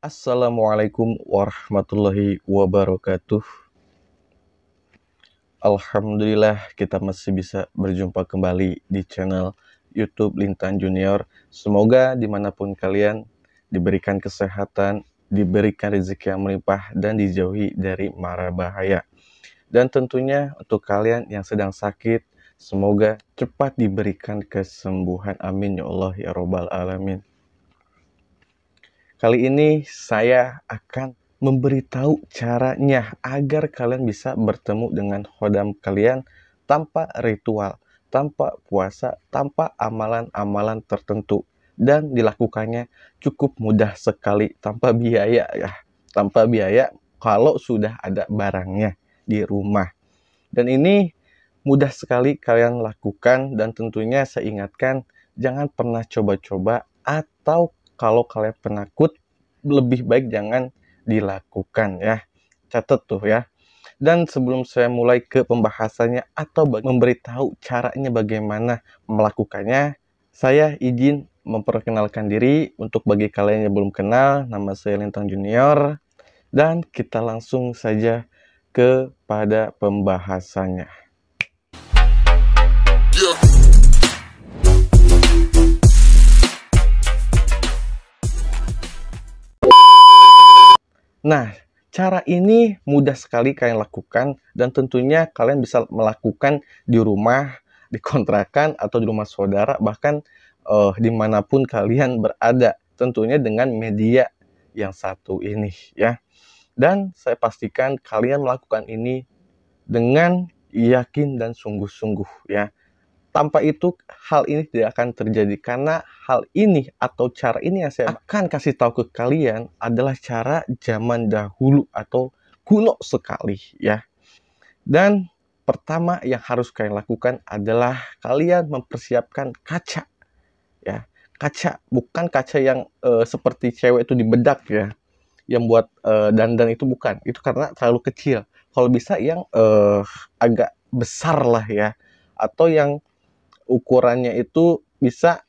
Assalamualaikum warahmatullahi wabarakatuh. Alhamdulillah kita masih bisa berjumpa kembali di channel YouTube Lintang Junior. Semoga dimanapun kalian diberikan kesehatan, diberikan rezeki yang melimpah, dan dijauhi dari mara bahaya. Dan tentunya untuk kalian yang sedang sakit, semoga cepat diberikan kesembuhan. Amin ya Allah ya Robbal Alamin. Kali ini saya akan memberitahu caranya agar kalian bisa bertemu dengan khodam kalian tanpa ritual, tanpa puasa, tanpa amalan-amalan tertentu. Dan dilakukannya cukup mudah sekali, tanpa biaya ya. Tanpa biaya kalau sudah ada barangnya di rumah. Dan ini mudah sekali kalian lakukan, dan tentunya saya ingatkan, jangan pernah coba-coba, atau kalau kalian penakut, lebih baik jangan dilakukan ya. Catat tuh ya. Dan sebelum saya mulai ke pembahasannya atau memberitahu caranya bagaimana melakukannya, saya izin memperkenalkan diri. Untuk bagi kalian yang belum kenal, nama saya Lintang Junior, dan kita langsung saja kepada pembahasannya. Nah, cara ini mudah sekali kalian lakukan, dan tentunya kalian bisa melakukan di rumah, di kontrakan, atau di rumah saudara, bahkan dimanapun kalian berada, tentunya dengan media yang satu ini ya. Dan saya pastikan kalian melakukan ini dengan yakin dan sungguh-sungguh ya. Tanpa itu hal ini tidak akan terjadi, karena hal ini atau cara ini yang saya akan kasih tahu ke kalian adalah cara zaman dahulu atau kuno sekali ya. Dan pertama yang harus kalian lakukan adalah kalian mempersiapkan kaca ya. Kaca, bukan kaca yang seperti cewek itu dibedak ya, yang buat dandan, itu bukan. Itu karena terlalu kecil. Kalau bisa yang agak besar lah ya, atau yang ukurannya itu bisa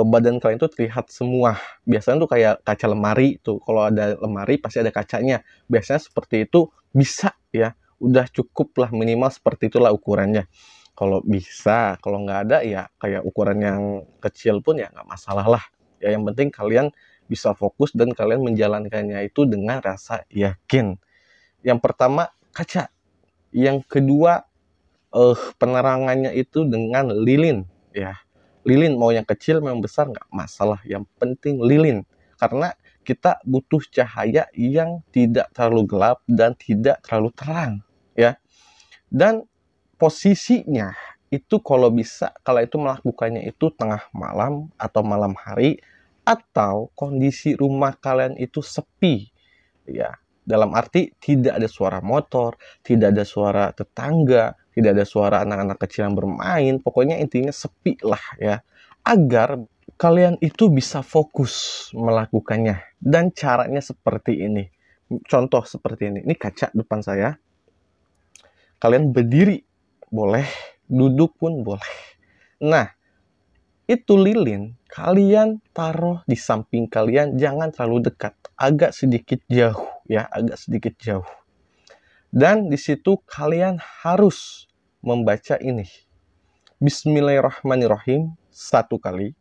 badan kalian tuh terlihat semua. Biasanya tuh kayak kaca lemari tuh. Kalau ada lemari pasti ada kacanya. Biasanya seperti itu bisa ya. Udah cukup lah, minimal seperti itulah ukurannya. Kalau bisa, kalau nggak ada ya kayak ukuran yang kecil pun ya nggak masalah lah. Ya yang penting kalian bisa fokus dan kalian menjalankannya itu dengan rasa yakin. Yang pertama kaca. Yang kedua penerangannya itu dengan lilin ya. Lilin mau yang kecil mau yang besar nggak masalah, yang penting lilin, karena kita butuh cahaya yang tidak terlalu gelap dan tidak terlalu terang ya. Dan posisinya itu kalau bisa, kalau itu melakukannya itu tengah malam atau malam hari, atau kondisi rumah kalian itu sepi ya. Dalam arti tidak ada suara motor, tidak ada suara tetangga, tidak ada suara anak-anak kecil yang bermain. Pokoknya intinya sepi lah ya. Agar kalian itu bisa fokus melakukannya. Dan caranya seperti ini. Contoh seperti ini. Ini kaca depan saya. Kalian berdiri boleh, duduk pun boleh. Nah, itu lilin kalian taruh di samping kalian, jangan terlalu dekat, agak sedikit jauh ya, agak sedikit jauh. Dan di situ kalian harus membaca ini, Bismillahirrahmanirrahim 1 kali,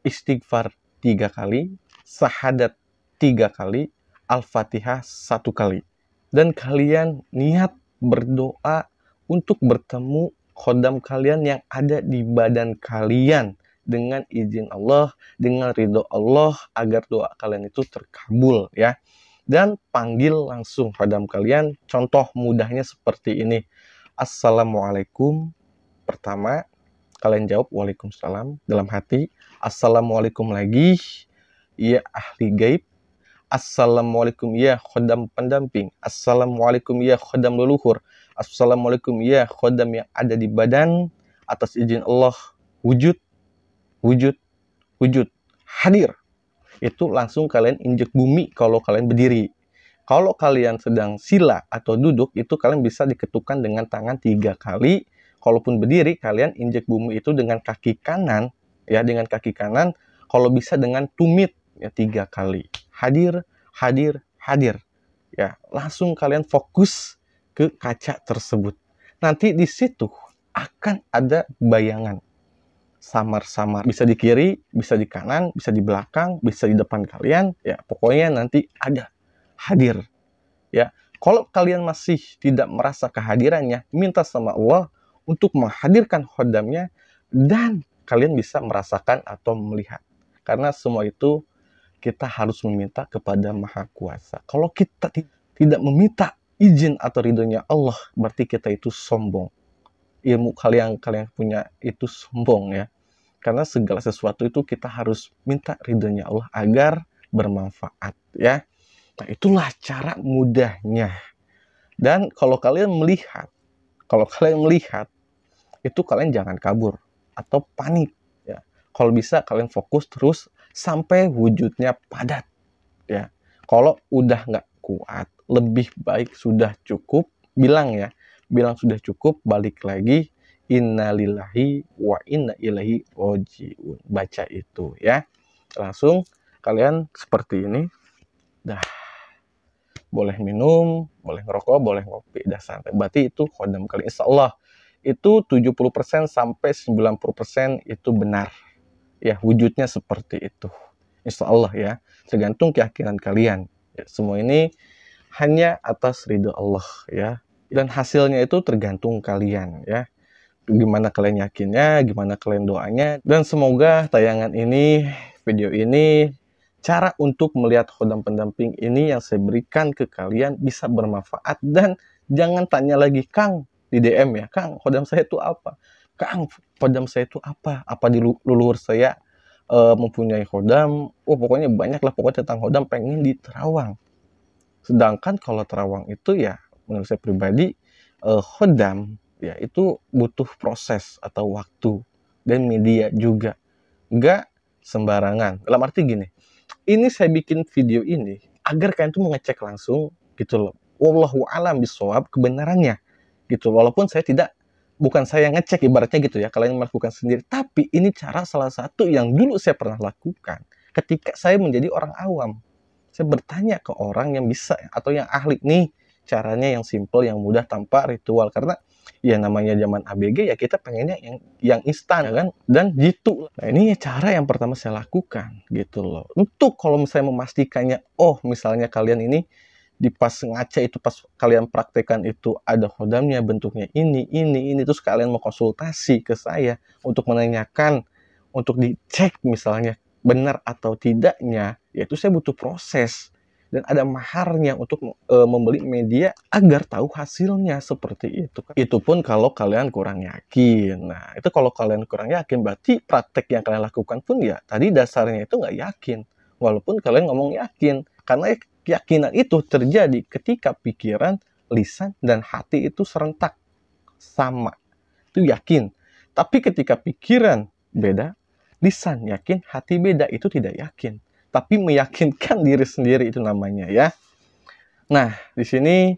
istighfar 3 kali, syahadat 3 kali, Al-Fatihah 1 kali. Dan kalian niat berdoa untuk bertemu khodam kalian yang ada di badan kalian, dengan izin Allah, dengan ridho Allah, agar doa kalian itu terkabul ya. Dan panggil langsung khodam kalian. Contoh mudahnya seperti ini. Assalamualaikum. Pertama kalian jawab waalaikumsalam dalam hati. Assalamualaikum lagi ya ahli gaib. Assalamualaikum ya khodam pendamping. Assalamualaikum ya khodam leluhur. Assalamualaikum ya khodam yang ada di badan. Atas izin Allah, wujud, wujud, wujud, hadir. Itu langsung kalian injek bumi kalau kalian berdiri. Kalau kalian sedang sila atau duduk, itu kalian bisa diketukkan dengan tangan 3 kali. Kalaupun berdiri, kalian injek bumi itu dengan kaki kanan ya, dengan kaki kanan. Kalau bisa dengan tumit ya 3 kali. Hadir, hadir, hadir. Ya, langsung kalian fokus ke kaca tersebut. Nanti di situ akan ada bayangan samar-samar. Bisa di kiri, bisa di kanan, bisa di belakang, bisa di depan kalian. Ya, pokoknya nanti ada hadir. Ya, kalau kalian masih tidak merasa kehadirannya, minta sama Allah untuk menghadirkan khodamnya dan kalian bisa merasakan atau melihat. Karena semua itu kita harus meminta kepada Maha Kuasa. Kalau kita tidak meminta izin atau ridhonya Allah, berarti kita itu sombong. Ilmu kalian punya itu sombong ya. Karena segala sesuatu itu kita harus minta ridhonya Allah agar bermanfaat ya. Nah, itulah cara mudahnya. Dan kalau kalian melihat, itu kalian jangan kabur atau panik ya. Kalau bisa kalian fokus terus sampai wujudnya padat ya. Kalau udah nggak kuat, lebih baik sudah cukup, bilang sudah cukup, balik lagi innalillahi wa inna ilaihi rojiun. Baca itu ya. Langsung kalian seperti ini. Dah. Boleh minum, boleh ngerokok, boleh ngopi, dah santai. Berarti itu khodam kalian. Insya Allah itu 70% sampai 90% itu benar. Ya, wujudnya seperti itu. Insya Allah ya. Tergantung keyakinan kalian. Ya, semua ini hanya atas ridho Allah ya. Dan hasilnya itu tergantung kalian ya. Gimana kalian yakinnya, gimana kalian doanya. Dan semoga tayangan ini, video ini, cara untuk melihat khodam pendamping ini yang saya berikan ke kalian bisa bermanfaat. Dan jangan tanya lagi, Kang, di DM ya, Kang, khodam saya itu apa? Kang, khodam saya itu apa? Apa di leluhur saya mempunyai khodam? Oh, pokoknya banyak lah pokoknya tentang khodam, pengen di Terawang. Sedangkan kalau Terawang itu ya, menurut saya pribadi, khodam ya itu butuh proses atau waktu dan media juga. Nggak sembarangan. Dalam arti gini, ini saya bikin video ini agar kalian tuh mengecek langsung gitu loh. Wallahu a'lam bishawab kebenarannya gitu. Walaupun bukan saya ngecek ibaratnya gitu ya, kalian melakukan sendiri. Tapi ini cara salah satu yang dulu saya pernah lakukan ketika saya menjadi orang awam. Saya bertanya ke orang yang bisa atau yang ahli nih caranya yang simple, yang mudah tanpa ritual. Karena ya namanya zaman ABG ya kita pengennya yang instan ya kan, dan gitu. Nah, ini cara yang pertama saya lakukan gitu loh. Untuk kalau misalnya memastikannya, oh misalnya kalian ini di pas ngaca itu, pas kalian praktekkan itu ada khodamnya bentuknya ini terus kalian mau konsultasi ke saya untuk menanyakan, untuk dicek misalnya benar atau tidaknya, yaitu saya butuh proses dan ada maharnya untuk membeli media agar tahu hasilnya seperti itu. Itu pun kalau kalian kurang yakin. Nah, itu kalau kalian kurang yakin berarti praktek yang kalian lakukan pun ya tadi dasarnya itu nggak yakin. Walaupun kalian ngomong yakin. Karena keyakinan itu terjadi ketika pikiran, lisan, dan hati itu serentak. Sama. Itu yakin. Tapi ketika pikiran beda, lisan yakin, hati beda, itu tidak yakin. Tapi meyakinkan diri sendiri itu namanya ya. Nah, di sini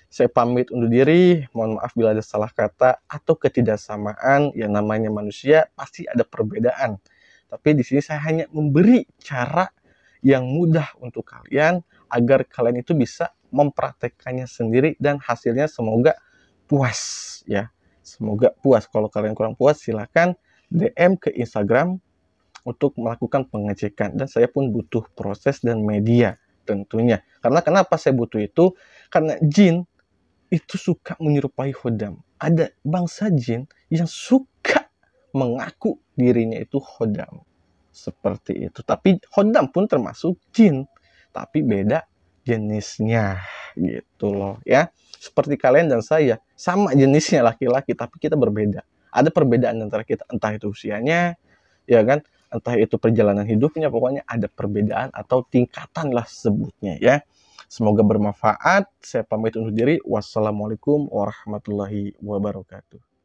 saya pamit undur diri. Mohon maaf bila ada salah kata atau ketidaksamaan. Ya namanya manusia pasti ada perbedaan. Tapi di sini saya hanya memberi cara yang mudah untuk kalian agar kalian itu bisa mempraktekkannya sendiri dan hasilnya semoga puas ya. Semoga puas. Kalau kalian kurang puas silakan DM ke Instagram untuk melakukan pengecekan, dan saya pun butuh proses dan media tentunya. Karena kenapa saya butuh itu? Karena jin itu suka menyerupai khodam. Ada bangsa jin yang suka mengaku dirinya itu khodam. Seperti itu. Tapi khodam pun termasuk jin, tapi beda jenisnya gitu loh ya. Seperti kalian dan saya, sama jenisnya laki-laki tapi kita berbeda. Ada perbedaan antara kita, entah itu usianya ya kan, entah itu perjalanan hidupnya, pokoknya ada perbedaan atau tingkatan lah sebutnya ya. Semoga bermanfaat. Saya pamit undur diri. Wassalamualaikum warahmatullahi wabarakatuh.